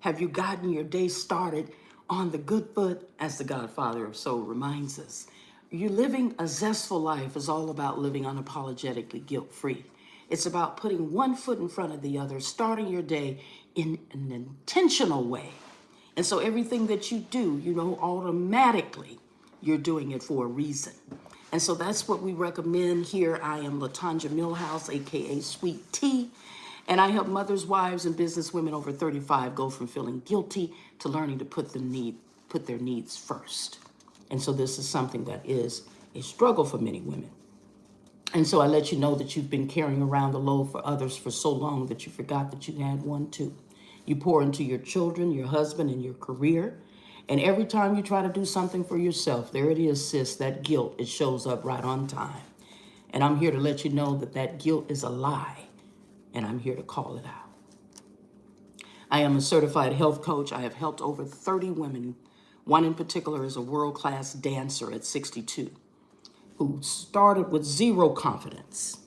Have you gotten your day started on the good foot, as the Godfather of Soul reminds us? You living a zestful life is all about living unapologetically guilt-free. It's about putting one foot in front of the other, starting your day in an intentional way. And so everything that you do, automatically you're doing it for a reason. And so that's what we recommend here. I am Latanja Millhouse, aka Sweet Tea, and I help mothers, wives, and business women over 35 go from feeling guilty to learning to put their needs first. And so this is something that is a struggle for many women. And so I let you know that you've been carrying around the load for others for so long that you forgot that you had one too. You pour into your children, your husband, and your career. And every time you try to do something for yourself, there it is, sis, that guilt, it shows up right on time. And I'm here to let you know that that guilt is a lie, and I'm here to call it out. I am a certified health coach. I have helped over 30 women. One in particular is a world-class dancer at 62 who started with zero confidence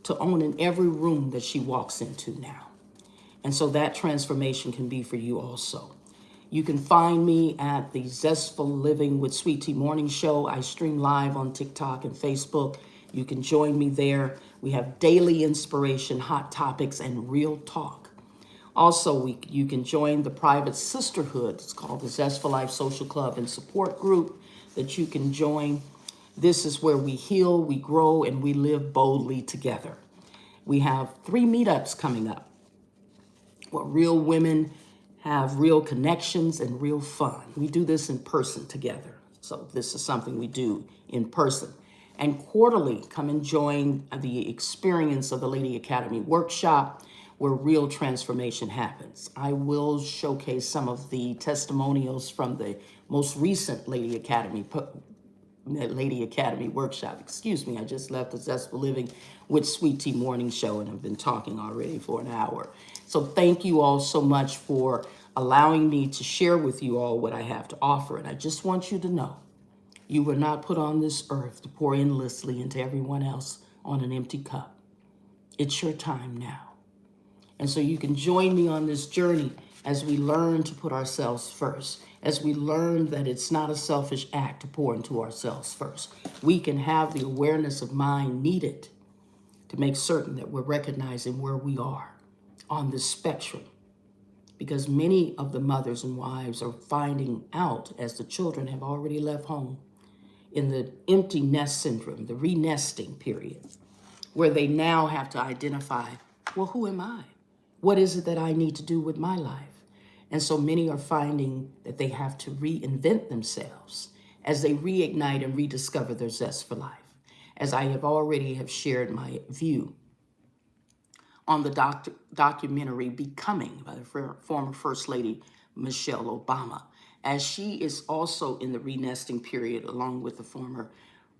to own in every room that she walks into now. And so that transformation can be for you also. You can find me at the Zestful Living with Sweet Tea Morning Show. I stream live on TikTok and Facebook. You can join me there. We have daily inspiration, hot topics, and real talk. Also, you can join the private sisterhood. It's called the Zestful Life Social Club and Support Group that you can join. This is where we heal, we grow, and we live boldly together. We have 3 meetups coming up where real women have real connections and real fun. We do this in person together. So this is something we do in person. And quarterly, come and join the experience of the Lady Academy workshop where real transformation happens. I will showcase some of the testimonials from the most recent Lady Academy workshop. Excuse me, I just left the Zestful Living with Sweet Tea Morning Show and I've been talking already for an hour. So thank you all so much for allowing me to share with you all what I have to offer. And I just want you to know, you were not put on this earth to pour endlessly into everyone else on an empty cup. It's your time now. And so you can join me on this journey as we learn to put ourselves first, as we learn that it's not a selfish act to pour into ourselves first. We can have the awareness of mind needed to make certain that we're recognizing where we are on this spectrum. Because many of the mothers and wives are finding out as the children have already left home in the empty nest syndrome, the re-nesting period, where they now have to identify, well, who am I? What is it that I need to do with my life? And so many are finding that they have to reinvent themselves as they reignite and rediscover their zest for life. As I have already shared my view on the documentary Becoming by the former First Lady Michelle Obama, as she is also in the re-nesting period along with the former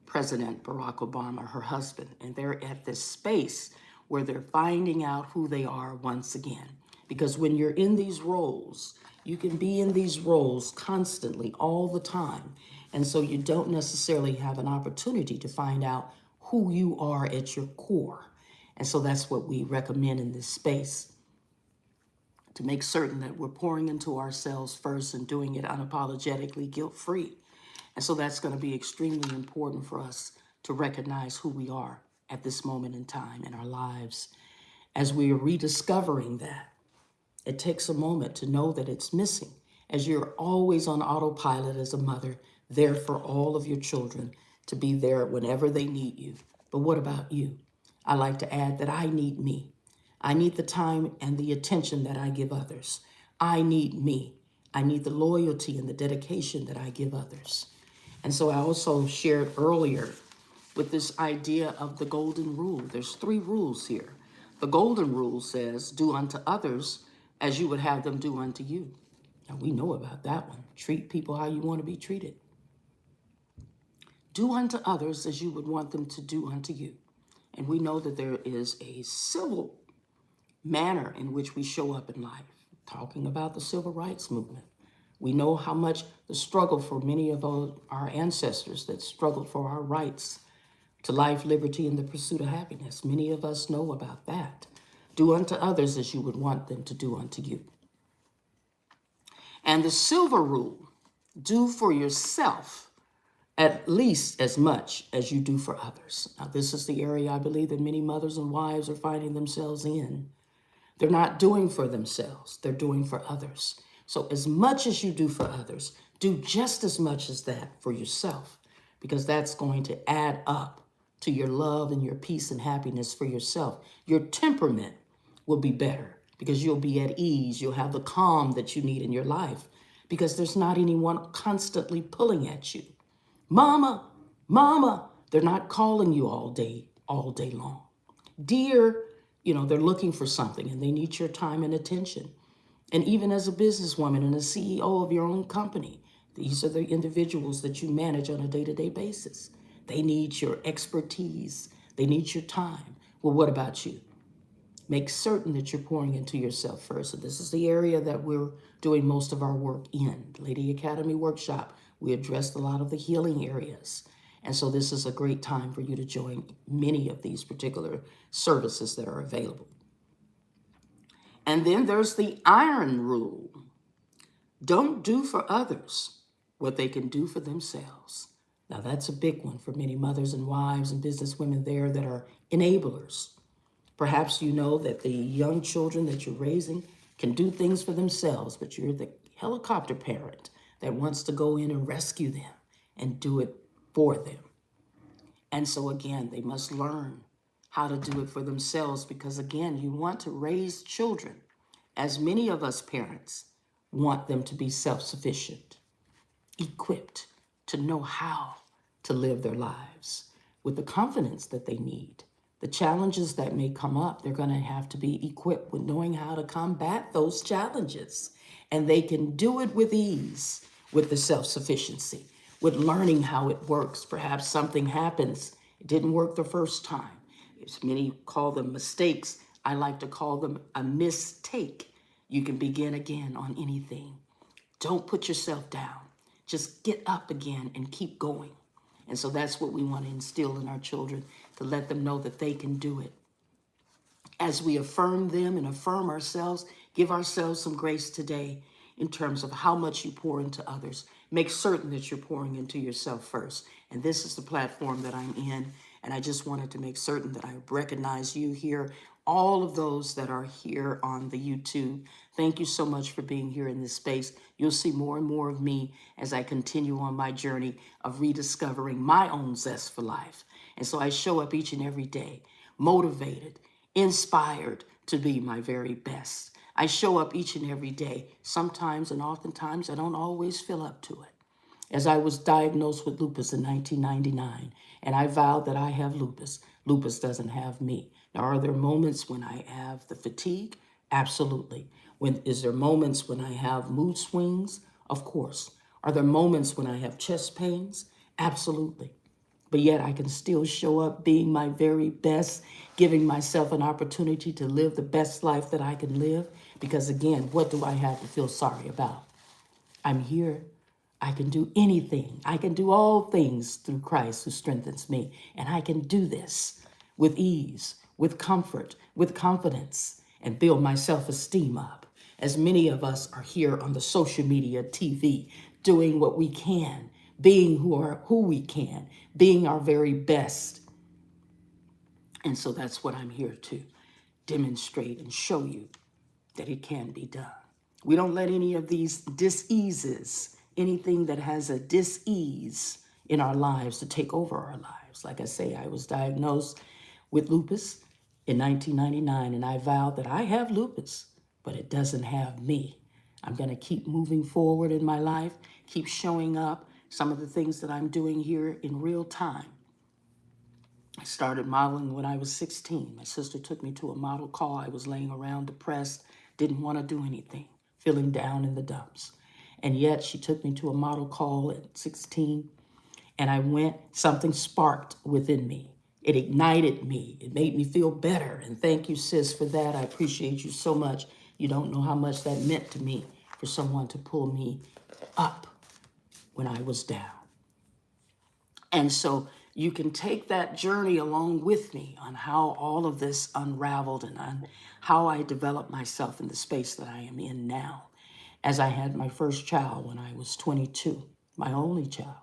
President Barack Obama, her husband, and they're at this space where they're finding out who they are once again. Because when you're in these roles, you can be in these roles constantly, all the time. And so you don't necessarily have an opportunity to find out who you are at your core. And so that's what we recommend in this space, to make certain that we're pouring into ourselves first and doing it unapologetically, guilt-free. And so that's going to be extremely important for us to recognize who we are at this moment in time in our lives. As we are rediscovering that, it takes a moment to know that it's missing, as you're always on autopilot as a mother, there for all of your children to be there whenever they need you. But what about you? I like to add that I need me. I need the time and the attention that I give others. I need me. I need the loyalty and the dedication that I give others. And so I also shared earlier with this idea of the golden rule. There's 3 rules here. The golden rule says, do unto others as you would have them do unto you. Now we know about that one. Treat people how you want to be treated. Do unto others as you would want them to do unto you. And we know that there is a civil manner in which we show up in life, talking about the civil rights movement. We know how much the struggle for many of our ancestors that struggled for our rights to life, liberty, and the pursuit of happiness. Many of us know about that. Do unto others as you would want them to do unto you. And the silver rule, do for yourself at least as much as you do for others. Now, this is the area I believe that many mothers and wives are finding themselves in. They're not doing for themselves, they're doing for others. So, as much as you do for others, do just as much as that for yourself, because that's going to add up to your love and your peace and happiness for yourself. Your temperament will be better because you'll be at ease. You'll have the calm that you need in your life because there's not anyone constantly pulling at you. Mama, mama, they're not calling you all day long. Dear, they're looking for something and they need your time and attention. And even as a businesswoman and a CEO of your own company, these are the individuals that you manage on a day-to-day basis. They need your expertise. They need your time. Well, what about you? Make certain that you're pouring into yourself first. So this is the area that we're doing most of our work in. Lady Academy Workshop, we addressed a lot of the healing areas. And so this is a great time for you to join many of these particular services that are available. And then there's the iron rule. Don't do for others what they can do for themselves. Now that's a big one for many mothers and wives and business women there that are enablers. Perhaps you know that the young children that you're raising can do things for themselves, but you're the helicopter parent that wants to go in and rescue them and do it for them. And so again, they must learn how to do it for themselves because again, you want to raise children, as many of us parents want them to be self-sufficient, equipped to know how to live their lives with the confidence that they need. The challenges that may come up, they're going to have to be equipped with knowing how to combat those challenges. And they can do it with ease, with the self-sufficiency, with learning how it works. Perhaps something happens, it didn't work the first time. As many call them mistakes, I like to call them a mistake. You can begin again on anything. Don't put yourself down. Just get up again and keep going. And so that's what we want to instill in our children, to let them know that they can do it. As we affirm them and affirm ourselves, give ourselves some grace today in terms of how much you pour into others. Make certain that you're pouring into yourself first. And this is the platform that I'm in. And I just wanted to make certain that I recognize you here, all of those that are here on the YouTube. Thank you so much for being here in this space. You'll see more and more of me as I continue on my journey of rediscovering my own zest for life. And so I show up each and every day, motivated, inspired to be my very best. I show up each and every day. Sometimes and oftentimes I don't always feel up to it. As I was diagnosed with lupus in 1999, and I vowed that I have lupus. Lupus doesn't have me. Now, are there moments when I have the fatigue? Absolutely. Is there moments when I have mood swings? Of course. Are there moments when I have chest pains? Absolutely. But yet I can still show up being my very best, giving myself an opportunity to live the best life that I can live. Because again, what do I have to feel sorry about? I'm here. I can do anything. I can do all things through Christ who strengthens me. And I can do this with ease, with comfort, with confidence, and build my self-esteem up. As many of us are here on the social media, TV, doing what we can, being who we can, being our very best. And so that's what I'm here to demonstrate and show you that it can be done. We don't let any of these diseases, anything that has a dis-ease in our lives to take over our lives. Like I say, I was diagnosed with lupus in 1999, and I vowed that I have lupus, but it doesn't have me. I'm going to keep moving forward in my life, keep showing up. Some of the things that I'm doing here in real time. I started modeling when I was 16. My sister took me to a model call. I was laying around depressed, didn't want to do anything, feeling down in the dumps. And yet she took me to a model call at 16, and I went, something sparked within me. It ignited me. It made me feel better. And thank you, sis, for that. I appreciate you so much. You don't know how much that meant to me for someone to pull me up when I was down. And so you can take that journey along with me on how all of this unraveled and on how I developed myself in the space that I am in now. as I had my first child when I was 22, my only child.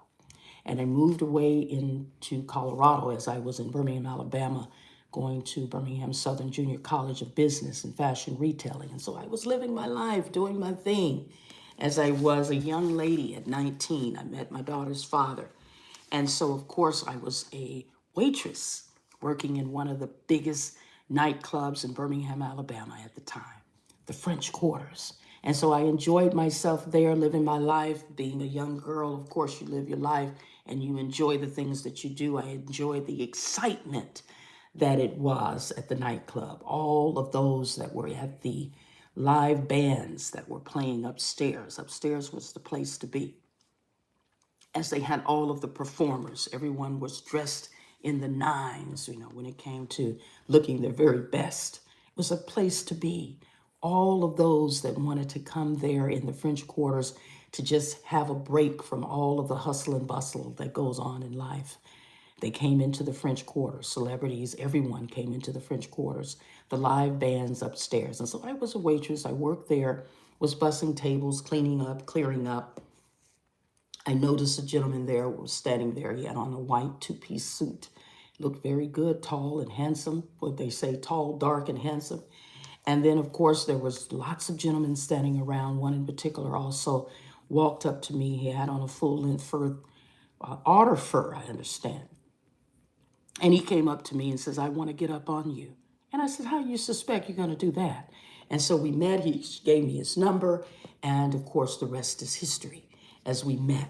And I moved away into Colorado as I was in Birmingham, Alabama, going to Birmingham Southern Junior College of Business and Fashion Retailing. And so I was living my life, doing my thing. As I was a young lady at 19, I met my daughter's father. And so, of course, I was a waitress working in one of the biggest nightclubs in Birmingham, Alabama at the time, the French Quarters. And so I enjoyed myself there, living my life, being a young girl. Of course, you live your life and you enjoy the things that you do. I enjoyed the excitement that it was at the nightclub. All of those that were at the live bands that were playing upstairs. Upstairs was the place to be, as they had all of the performers. Everyone was dressed in the nines, when it came to looking their very best. It was a place to be. All of those that wanted to come there in the French Quarters to just have a break from all of the hustle and bustle that goes on in life. They came into the French Quarters. Celebrities, everyone came into the French Quarters, the live bands upstairs. And so I was a waitress. I worked there, was bussing tables, cleaning up, clearing up. I noticed a gentleman there was standing there. He had on a white two-piece suit. Looked very good, tall and handsome. What they say, tall, dark, and handsome. And then, of course, there was lots of gentlemen standing around. One in particular also walked up to me. He had on a full-length fur, otter fur, I understand. And he came up to me and says, "I want to get up on you." And I said, "How do you suspect you're going to do that?" And so we met. He gave me his number. And, of course, the rest is history as we met.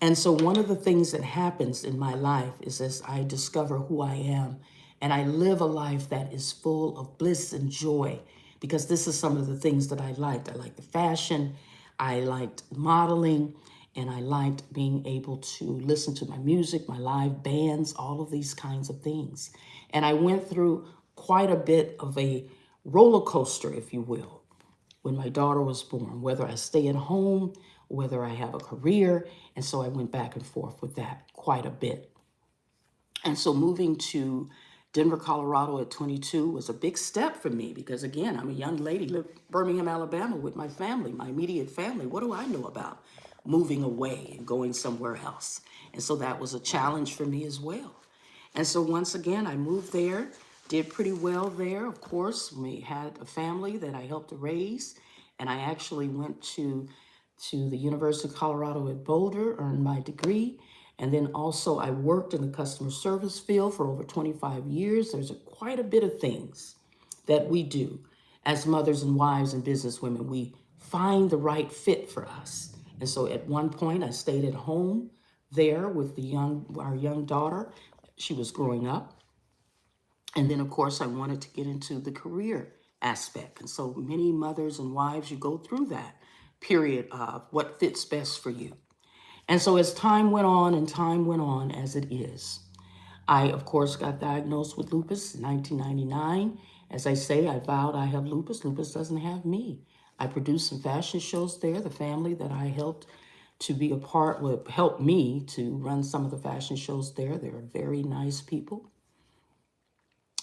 And so one of the things that happens in my life is as I discover who I am and I live a life that is full of bliss and joy, because this is some of the things that I liked. I liked the fashion, I liked modeling, and I liked being able to listen to my music, my live bands, all of these kinds of things. And I went through quite a bit of a roller coaster, if you will, when my daughter was born, whether I stay at home, whether I have a career. And so I went back and forth with that quite a bit. And so moving to Denver, Colorado at 22 was a big step for me because, again, I'm a young lady, live in Birmingham, Alabama with my family, my immediate family. What do I know about moving away and going somewhere else? And so that was a challenge for me as well. And so once again, I moved there, did pretty well there. Of course, we had a family that I helped to raise, and I actually went to the University of Colorado at Boulder, earned my degree. And then also I worked in the customer service field for over 25 years. There's quite a bit of things that we do as mothers and wives and business women. We find the right fit for us. And so at one point I stayed at home there with our young daughter. She was growing up. And then of course I wanted to get into the career aspect. And so many mothers and wives, you go through that period of what fits best for you. And so as time went on and time went on, as it is, I, of course, got diagnosed with lupus in 1999. As I say, I vowed I have lupus. Lupus doesn't have me. I produced some fashion shows there. The family that I helped to be a part would help me to run some of the fashion shows there. They're very nice people.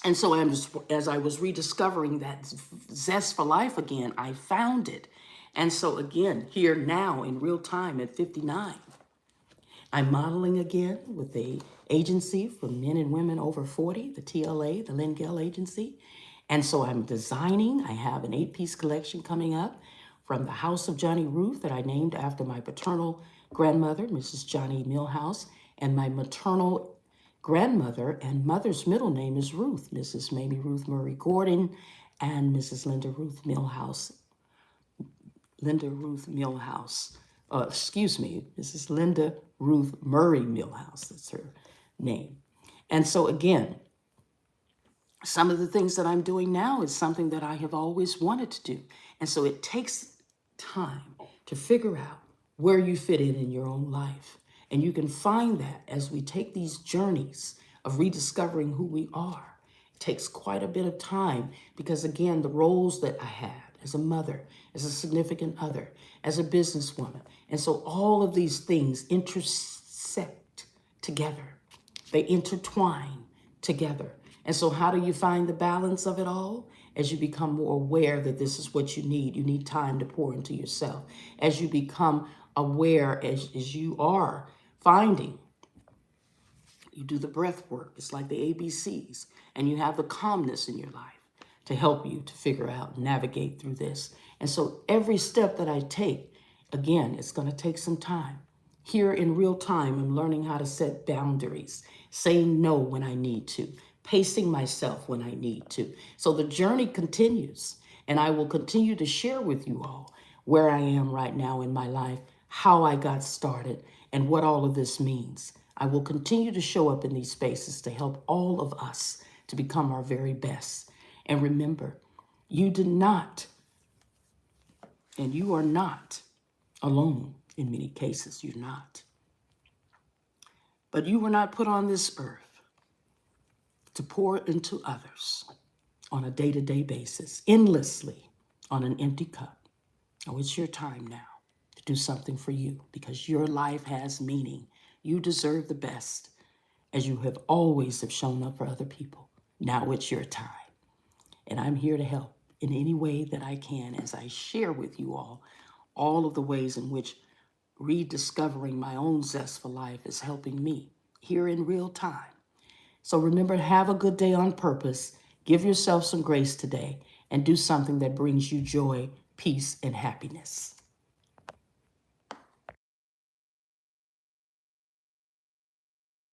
And so as I was rediscovering that zest for life again, I found it. And so again, here now in real time at 59, I'm modeling again with a agency for men and women over 40, the TLA, the Lingell Agency. And so I'm designing. I have an 8-piece collection coming up from the House of Johnny Ruth that I named after my paternal grandmother, Mrs. Johnny Millhouse, and my maternal grandmother and mother's middle name is Ruth, Mrs. Mamie Ruth Murray Gordon and Mrs. Linda Ruth Millhouse. Mrs. Linda Ruth Murray Millhouse, that's her name. And so again, some of the things that I'm doing now is something that I have always wanted to do. And so it takes time to figure out where you fit in your own life. And you can find that as we take these journeys of rediscovering who we are. It takes quite a bit of time because, again, the roles that I had as a mother, as a significant other, as a businesswoman. And so all of these things intersect together. They intertwine together. And so how do you find the balance of it all? as you become more aware that this is what you need time to pour into yourself. As you become aware, as you are finding, you do the breath work. It's like the ABCs, and you have the calmness in your life to help you to figure out, navigate through this. And so every step that I take, again, it's going to take some time. Here in real time, I'm learning how to set boundaries, saying no when I need to, pacing myself when I need to. So the journey continues, and I will continue to share with you all where I am right now in my life, how I got started, and what all of this means. I will continue to show up in these spaces to help all of us to become our very best. And remember, you did not, and you are not alone in many cases. You're not. But you were not put on this earth to pour into others on a day-to-day basis, endlessly on an empty cup. Oh, it's your time now to do something for you because your life has meaning. You deserve the best, as you have always have shown up for other people. Now it's your time. And I'm here to help in any way that I can as I share with you all of the ways in which rediscovering my own zest for life is helping me here in real time. So remember, have a good day on purpose. Give yourself some grace today and do something that brings you joy, peace, and happiness.